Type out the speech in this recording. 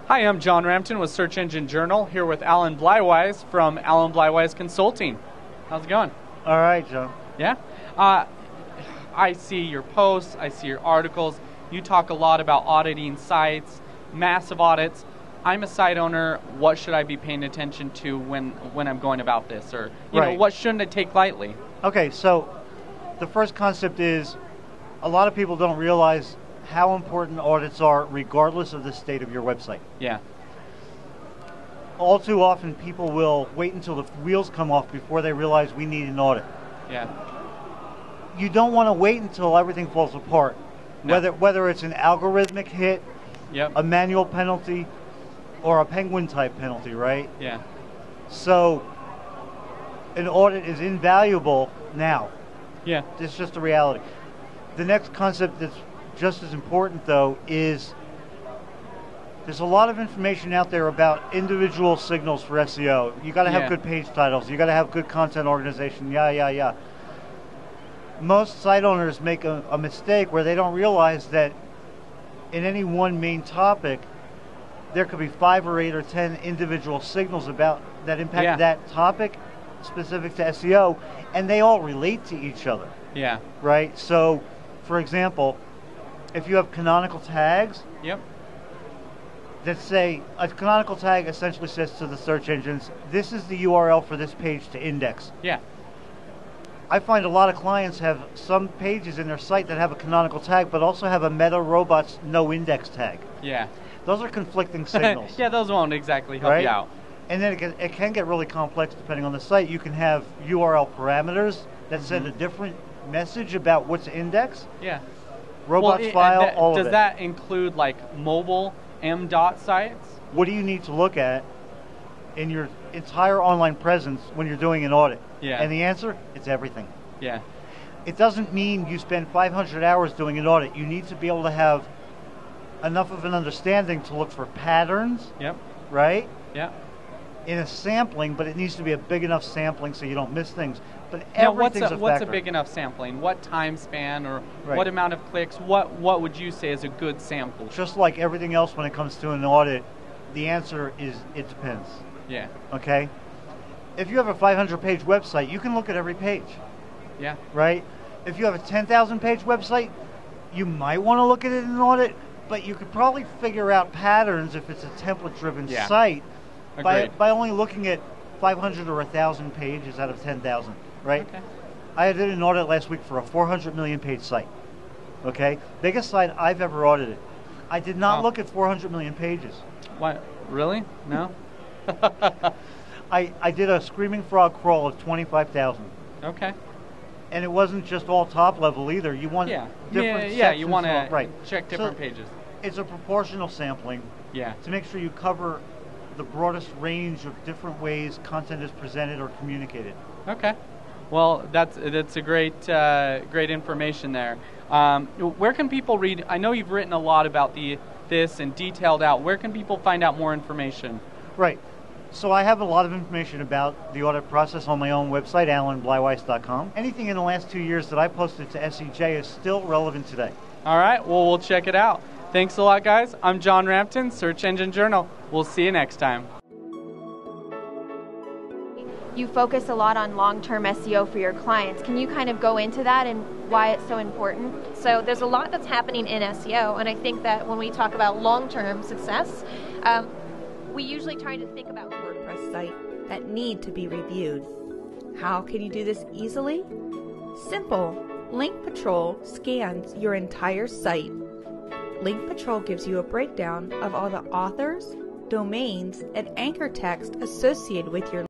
Hi, I'm John Rampton with Search Engine Journal, here with Alan Bleiweiss from Alan Bleiweiss Consulting. How's it going? All right, John. Yeah? I see your posts, I see your articles. You talk a lot about auditing sites, massive audits. I'm a site owner. What should I be paying attention to when I'm going about this? Or, you know, what shouldn't I take lightly? Okay, so the first concept is a lot of people don't realize how important audits are regardless of the state of your website. Yeah. All too often people will wait until the wheels come off before they realize we need an audit. Yeah. You don't want to wait until everything falls apart. No. Whether it's an algorithmic hit, Yep. a manual penalty, or a penguin type penalty, right? Yeah. So an audit is invaluable now. Yeah. It's just a reality. The next concept that's just as important, though, is there's a lot of information out there about individual signals for SEO. You got to have good page titles. You got to have good content organization. Yeah. Most site owners make a mistake where they don't realize that in any one main topic, there could be 5 or 8 or 10 individual signals about that impact that topic specific to SEO, and they all relate to each other. Yeah. Right? So, for example, if you have canonical tags, that say, a canonical tag essentially says to the search engines, this is the URL for this page to index. Yeah. I find a lot of clients have some pages in their site that have a canonical tag, but also have a Meta Robots no index tag. Yeah. Those are conflicting signals. Yeah, those won't exactly help you out. And then it can get really complex depending on the site. You can have URL parameters that send a different message about what's indexed. Yeah. Robots file, all of it. Does that include like mobile M.dot sites? What do you need to look at in your entire online presence when you're doing an audit? Yeah. And the answer, it's everything. Yeah. It doesn't mean you spend 500 hours doing an audit. You need to be able to have enough of an understanding to look for patterns. Yep. Right? Yeah. In a sampling, but it needs to be a big enough sampling so you don't miss things. But now, everything's a factor. What's a big enough sampling? What time span or what amount of clicks? What would you say is a good sample? Just like everything else when it comes to an audit, the answer is it depends. Yeah. Okay? If you have a 500-page website, you can look at every page. Yeah. Right? If you have a 10,000-page website, you might want to look at it in an audit, but you could probably figure out patterns if it's a template-driven site by only looking at 500 or 1,000 pages out of 10,000, right? Okay. I did an audit last week for a 400 million page site, okay? Biggest site I've ever audited. I did not look at 400 million pages. What? Really? No? I did a Screaming Frog crawl of 25,000. Okay. And it wasn't just all top level either. You want different sections. You want to check different pages. It's a proportional sampling to make sure you cover the broadest range of different ways content is presented or communicated. Okay. Well, that's a great information there. Where can people read? I know you've written a lot about this and detailed out. Where can people find out more information? Right. So I have a lot of information about the audit process on my own website, alanbleiweiss.com. Anything in the last 2 years that I posted to SEJ is still relevant today. All right. Well, we'll check it out. Thanks a lot, guys. I'm John Rampton, Search Engine Journal. We'll see you next time. You focus a lot on long-term SEO for your clients. Can you kind of go into that and why it's so important? So there's a lot that's happening in SEO, and I think that when we talk about long-term success, we usually try to think about WordPress site that need to be reviewed. How can you do this easily? Simple. Link Patrol scans your entire site. Link Patrol gives you a breakdown of all the authors, domains, and anchor text associated with your